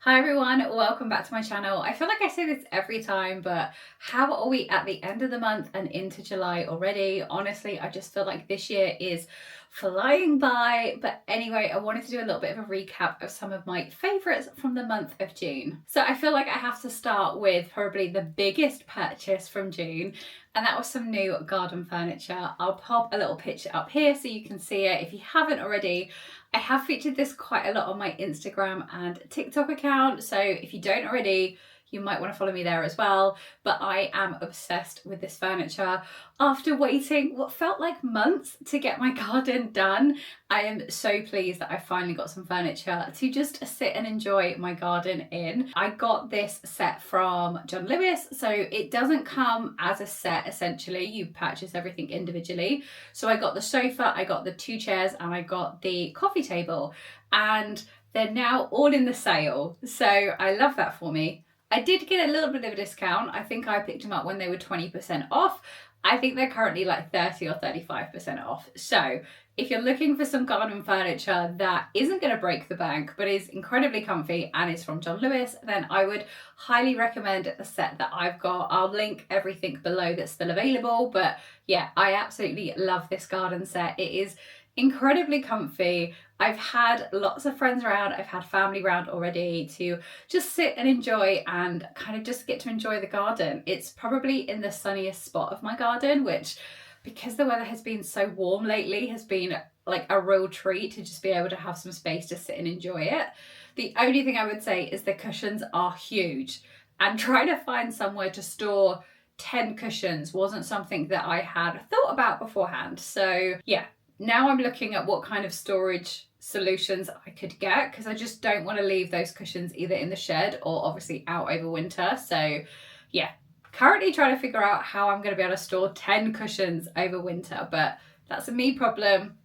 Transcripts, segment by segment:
Hi everyone, welcome back to my channel. I feel like I say this every time, but how are we at the end of the month and into July already? Honestly, I just feel like this year is flying by. But anyway, I wanted to do a little bit of a recap of some of my favourites from the month of June. So I feel like I have to start with probably the biggest purchase from June, and that was some new garden furniture. I'll pop a little picture up here so you can see it if you haven't already. I have featured this quite a lot on my Instagram and TikTok account, so if you don't already, you might want to follow me there as well. But I am obsessed with this furniture. After waiting what felt like months to get my garden done, I am so pleased that I finally got some furniture to just sit and enjoy my garden in. I got this set from John Lewis, so it doesn't come as a set essentially, you purchase everything individually. So I got the sofa, I got the 2 chairs, and I got the coffee table, and they're now all in the sale. So I love that for me. I did get a little bit of a discount. I think I picked them up when they were 20% off. I think they're currently like 30 or 35% off. So if you're looking for some garden furniture that isn't going to break the bank, but is incredibly comfy and is from John Lewis, then I would highly recommend the set that I've got. I'll link everything below that's still available. But yeah, I absolutely love this garden set. It is incredibly comfy. I've had lots of friends around, I've had family around already to just sit and enjoy and kind of just get to enjoy the garden. It's probably in the sunniest spot of my garden, which, because the weather has been so warm lately, has been like a real treat to just be able to have some space to sit and enjoy it. The only thing I would say is the cushions are huge, and trying to find somewhere to store 10 cushions wasn't something that I had thought about beforehand. So yeah, now I'm looking at what kind of storage solutions I could get, because I just don't want to leave those cushions either in the shed or obviously out over winter. So yeah, currently trying to figure out how I'm going to be able to store 10 cushions over winter, but that's a me problem.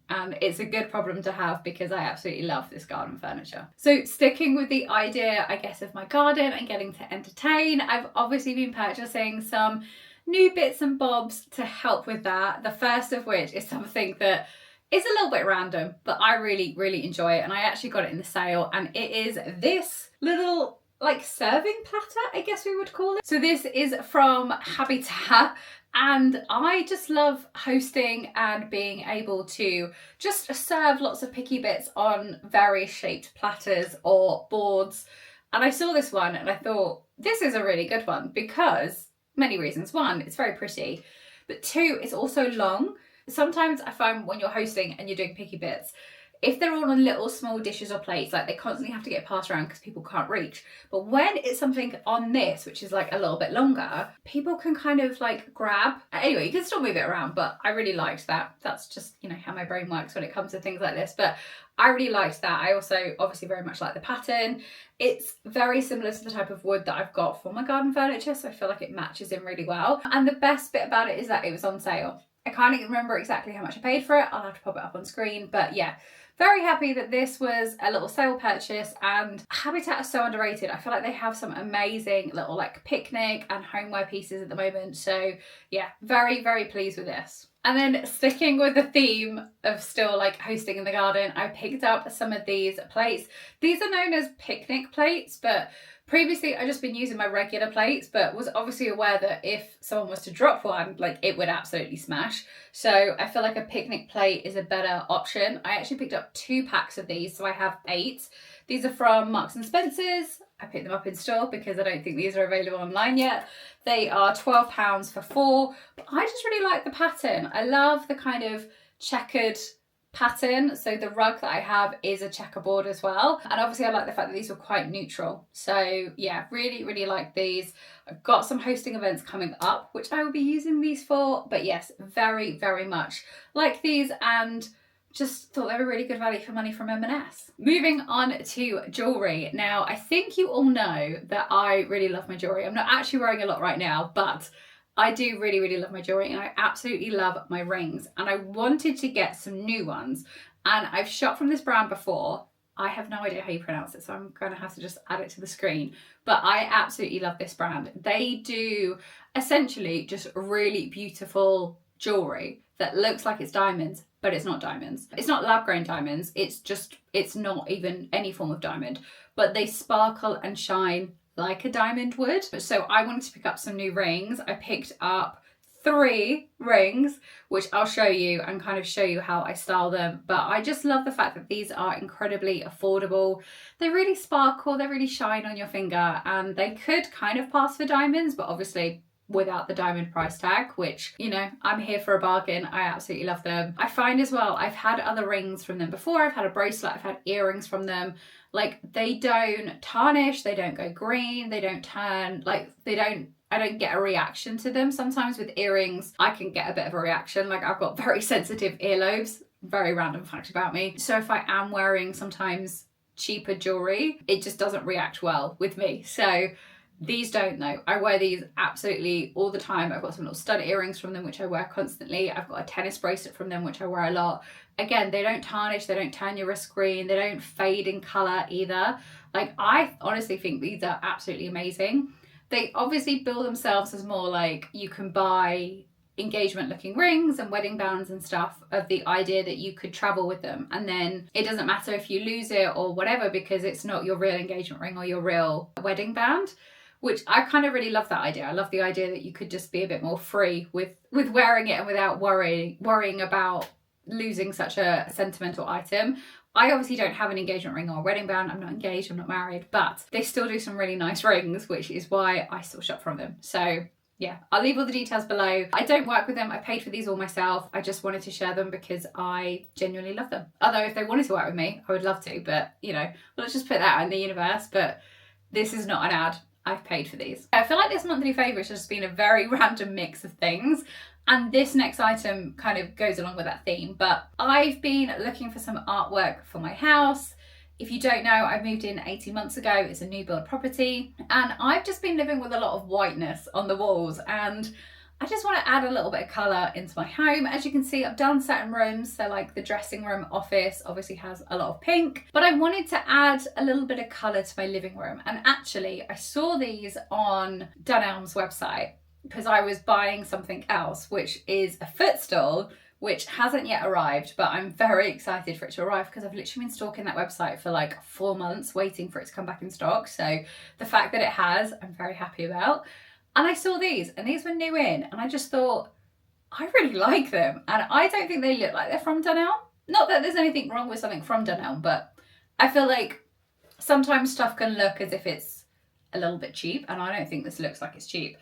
And it's a good problem to have because I absolutely love this garden furniture. So sticking with the idea, I guess, of my garden and getting to entertain, I've obviously been purchasing some new bits and bobs to help with that. The first of which is something that is a little bit random, but I really enjoy it. And I actually got it in the sale, and it is this little like serving platter, I guess we would call it. So this is from Habitat, and I just love hosting and being able to just serve lots of picky bits on various shaped platters or boards. And I saw this one and I thought, this is a really good one because many reasons. One, it's very pretty, but two, it's also long. Sometimes I find when you're hosting and you're doing picky bits, if they're all on little small dishes or plates, like they constantly have to get passed around because people can't reach. But when it's something on this, which is like a little bit longer, people can kind of like grab. Anyway, you can still move it around, but I really liked that. That's just, you know, how my brain works when it comes to things like this. But I really liked that. I also obviously very much like the pattern. It's very similar to the type of wood that I've got for my garden furniture, so I feel like it matches in really well. And the best bit about it is that it was on sale. I can't remember exactly how much I paid for it. I'll have to pop it up on screen, but yeah, very happy that this was a little sale purchase. And Habitat is so underrated. I feel like they have some amazing little like picnic and homeware pieces at the moment. So yeah, very pleased with this. And then sticking with the theme of still like hosting in the garden, I picked up some of these plates. These are known as picnic plates, but previously I just been using my regular plates, but was obviously aware that if someone was to drop one, like it would absolutely smash. So I feel like a picnic plate is a better option. I actually picked up 2 packs of these, so I have 8. These are from Marks and Spencer's. I picked them up in store because I don't think these are available online yet. They are £12 for 4, but I just really like the pattern. I love the kind of checkered pattern. So the rug that I have is a checkerboard as well. And obviously I like the fact that these were quite neutral. So yeah, really like these. I've got some hosting events coming up, which I will be using these for. But yes, very much like these, and just thought they were really good value for money from M&S. Moving on to jewelry. Now, I think you all know that I really love my jewelry. I'm not actually wearing a lot right now, but I do really love my jewelry, and I absolutely love my rings. And I wanted to get some new ones, and I've shot from this brand before. I have no idea how you pronounce it, so I'm going to have to just add it to the screen. But I absolutely love this brand. They do essentially just really beautiful jewelry that looks like it's diamonds, but it's not diamonds. It's not lab grown diamonds. It's not even any form of diamond, but they sparkle and shine like a diamond would. So I wanted to pick up some new rings. I picked up 3 rings, which I'll show you and kind of show you how I style them. But I just love the fact that these are incredibly affordable. They really sparkle, they really shine on your finger, and they could kind of pass for diamonds, but obviously without the diamond price tag, which, you know, I'm here for a bargain. I absolutely love them. I find as well, I've had other rings from them before. I've had a bracelet, I've had earrings from them. Like, they don't tarnish, they don't go green, they don't turn, like, I don't get a reaction to them. Sometimes with earrings, I can get a bit of a reaction. Like, I've got very sensitive earlobes, very random fact about me. So if I am wearing sometimes cheaper jewelry, it just doesn't react well with me. So these don't though. I wear these absolutely all the time. I've got some little stud earrings from them, which I wear constantly. I've got a tennis bracelet from them, which I wear a lot. Again, they don't tarnish, they don't turn your wrist green, they don't fade in colour either. Like, I honestly think these are absolutely amazing. They obviously bill themselves as more like you can buy engagement looking rings and wedding bands and stuff, of the idea that you could travel with them and then it doesn't matter if you lose it or whatever, because it's not your real engagement ring or your real wedding band, which I kind of really love that idea. I love the idea that you could just be a bit more free with wearing it and without worrying about losing such a sentimental item. I obviously don't have an engagement ring or a wedding band. I'm not engaged, I'm not married, but they still do some really nice rings, which is why I still shop from them. So yeah, I'll leave all the details below. I don't work with them. I paid for these all myself. I just wanted to share them because I genuinely love them. Although if they wanted to work with me, I would love to, but you know, let's just put that out in the universe. But this is not an ad. I've paid for these. I feel like this monthly favourite has just been a very random mix of things. And this next item kind of goes along with that theme, but I've been looking for some artwork for my house. If you don't know, I moved in 18 months ago. It's a new build property and I've just been living with a lot of whiteness on the walls, and I just want to add a little bit of colour into my home. As you can see, I've done certain rooms, so like the dressing room office obviously has a lot of pink, but I wanted to add a little bit of colour to my living room. And actually I saw these on Dunelm's website because I was buying something else, which is a footstool, which hasn't yet arrived, but I'm very excited for it to arrive because I've literally been stalking that website for like 4 months waiting for it to come back in stock. So the fact that it has, I'm very happy about. And I saw these and these were new in, and I just thought, I really like them. And I don't think they look like they're from Dunelm. Not that there's anything wrong with something from Dunelm, but I feel like sometimes stuff can look as if it's a little bit cheap, and I don't think this looks like it's cheap.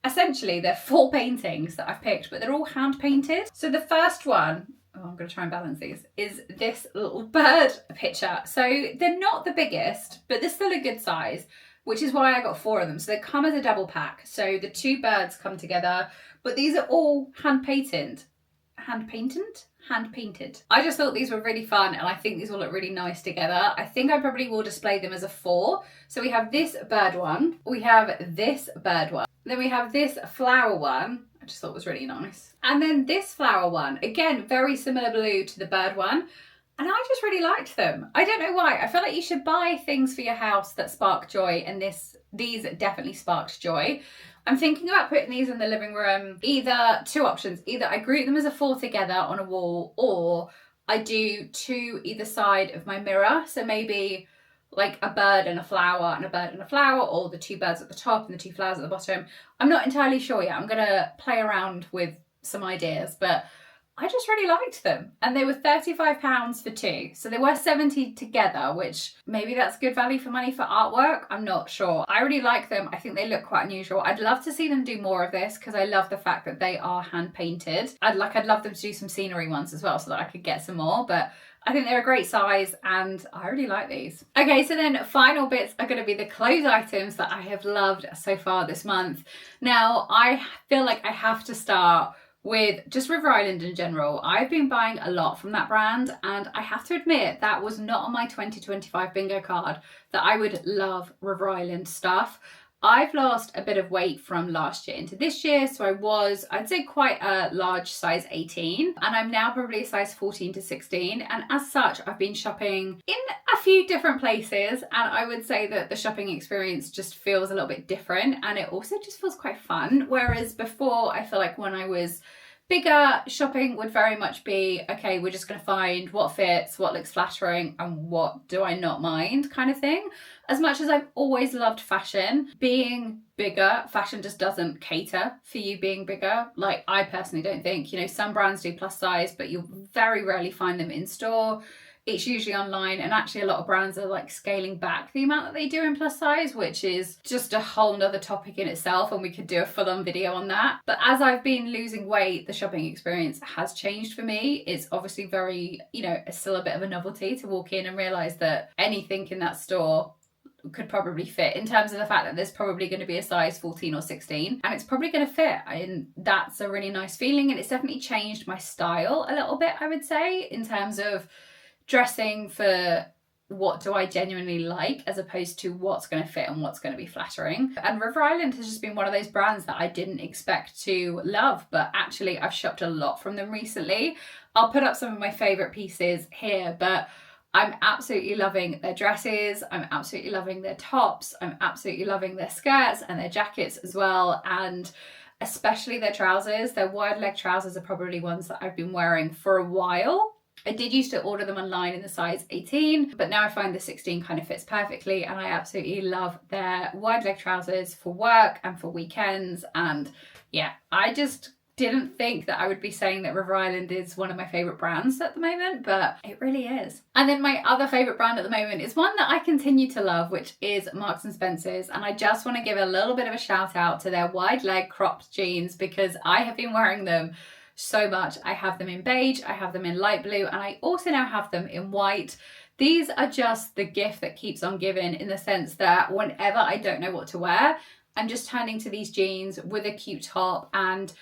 Essentially, they're 4 paintings that I've picked, but they're all hand painted. So the first one, oh, I'm going to try and balance these, is this little bird picture. So they're not the biggest, but they're still a good size, which is why I got 4 of them. So they come as a double pack. So the 2 birds come together, but these are all hand painted. Hand painted. I just thought these were really fun, and I think these will look really nice together. I think I probably will display them as a 4. So we have this bird one, we have this bird one, then we have this flower one, I just thought was really nice. And then this flower one, again, very similar blue to the bird one. And I just really liked them. I don't know why. I feel like you should buy things for your house that spark joy, and these definitely sparked joy. I'm thinking about putting these in the living room. Either 2 options. Either I group them as a 4 together on a wall, or I do 2 either side of my mirror. So maybe like a bird and a flower and a bird and a flower, or the 2 birds at the top and the 2 flowers at the bottom. I'm not entirely sure yet. I'm gonna play around with some ideas, but I just really liked them, and they were £35 for 2. So they were 70 together, which maybe that's good value for money for artwork. I'm not sure. I really like them. I think they look quite unusual. I'd love to see them do more of this because I love the fact that they are hand painted. I'd love them to do some scenery ones as well so that I could get some more, but I think they're a great size and I really like these. Okay, so then final bits are going to be the clothes items that I have loved so far this month. Now, I feel like I have to start with just River Island in general. I've been buying a lot from that brand, and I have to admit that was not on my 2025 bingo card that I would love River Island stuff. I've lost a bit of weight from last year into this year, so I was, I'd say, quite a large size 18, and I'm now probably a size 14 to 16, and as such I've been shopping in a few different places, and I would say that the shopping experience just feels a little bit different, and it also just feels quite fun. Whereas before, I feel like when I was Bigger shopping would very much be, okay, we're just going to find what fits, what looks flattering, and what do I not mind kind of thing. As much as I've always loved fashion, being bigger, fashion just doesn't cater for you being bigger. Like, I personally don't think, you know, some brands do plus size, but you'll very rarely find them in store. It's usually online, and actually a lot of brands are like scaling back the amount that they do in plus size, which is just a whole nother topic in itself, and we could do a full-on video on that. But as I've been losing weight, the shopping experience has changed for me. It's obviously very, you know, it's still a bit of a novelty to walk in and realize that anything in that store could probably fit, in terms of the fact that there's probably going to be a size 14 or 16 and it's probably going to fit, and that's a really nice feeling. And it's definitely changed my style a little bit, I would say, in terms of dressing for what do I genuinely like, as opposed to what's going to fit and what's going to be flattering. And River Island has just been one of those brands that I didn't expect to love, but actually I've shopped a lot from them recently. I'll put up some of my favorite pieces here, but I'm absolutely loving their dresses, I'm absolutely loving their tops, I'm absolutely loving their skirts and their jackets as well, and especially their trousers. Their wide leg trousers are probably ones that I've been wearing for a while. I did used to order them online in the size 18, but now I find the 16 kind of fits perfectly, and I absolutely love their wide leg trousers for work and for weekends. And yeah, I just didn't think that I would be saying that River Island is one of my favourite brands at the moment, but it really is. And then my other favourite brand at the moment is one that I continue to love, which is Marks and Spencer's. And I just want to give a little bit of a shout out to their wide leg cropped jeans, because I have been wearing them so much. I have them in beige, I have them in light blue, and I also now have them in white. These are just the gift that keeps on giving, in the sense that whenever I don't know what to wear, I'm just turning to these jeans with a cute top, and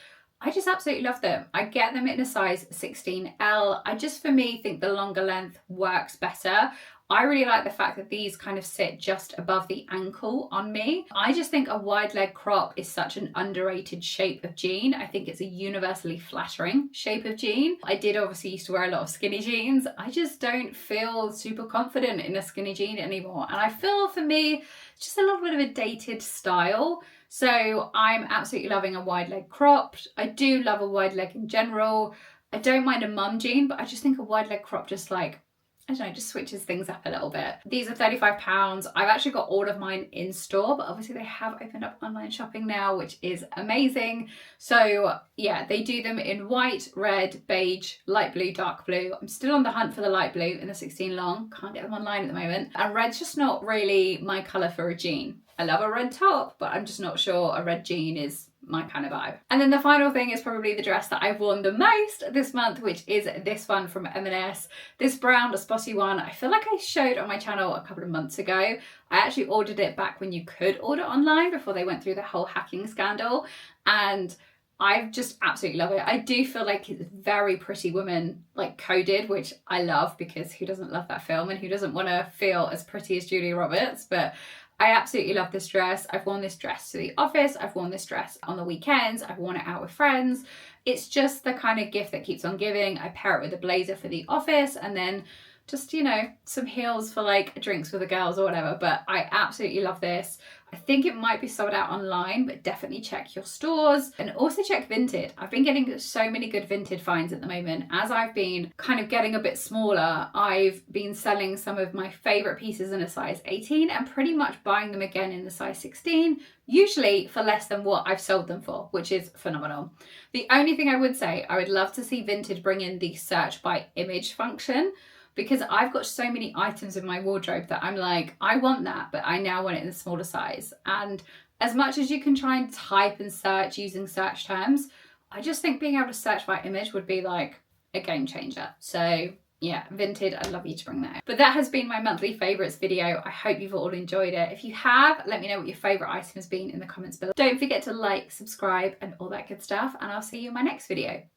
I just absolutely love them. I get them in a size 16L. I just, for me, think the longer length works better. I really like the fact that these kind of sit just above the ankle on me. I just think a wide leg crop is such an underrated shape of jean. I think it's a universally flattering shape of jean. I did obviously used to wear a lot of skinny jeans. I just don't feel super confident in a skinny jean anymore. And I feel, for me, it's just a little bit of a dated style. So I'm absolutely loving a wide leg cropped. I do love a wide leg in general. I don't mind a mum jean, but I just think a wide leg crop just, like, I don't know, just switches things up a little bit. These are £35. I've actually got all of mine in store, but obviously they have opened up online shopping now, which is amazing. So yeah, they do them in white, red, beige, light blue, dark blue. I'm still on the hunt for the light blue in the 16 long. Can't get them online at the moment. And red's just not really my colour for a jean. I love a red top, but I'm just not sure a red jean is my kind of vibe. And then the final thing is probably the dress that I've worn the most this month, which is this one from M&S. This brown spotty one, I feel like I showed on my channel a couple of months ago. I actually ordered it back when you could order online, before they went through the whole hacking scandal, and I just absolutely love it. I do feel like it's very Pretty Woman like coded, which I love, because who doesn't love that film, and who doesn't want to feel as pretty as Julia Roberts? But I absolutely love this dress. I've worn this dress to the office. I've worn this dress on the weekends. I've worn it out with friends. It's just the kind of gift that keeps on giving. I pair it with a blazer for the office, and then just, you know, some heels for like drinks with the girls or whatever. But I absolutely love this. I think it might be sold out online, but definitely check your stores, and also check Vinted. I've been getting so many good Vinted finds at the moment. As I've been kind of getting a bit smaller, I've been selling some of my favorite pieces in a size 18 and pretty much buying them again in the size 16, usually for less than what I've sold them for, which is phenomenal. The only thing I would say, I would love to see Vinted bring in the search by image function, because I've got so many items in my wardrobe that I'm like, I want that, but I now want it in a smaller size. And as much as you can try and type and search using search terms, I just think being able to search by image would be like a game changer. So yeah, Vinted, I'd love you to bring that. But that has been my monthly favourites video. I hope you've all enjoyed it. If you have, let me know what your favourite item has been in the comments below. Don't forget to like, subscribe, and all that good stuff, and I'll see you in my next video.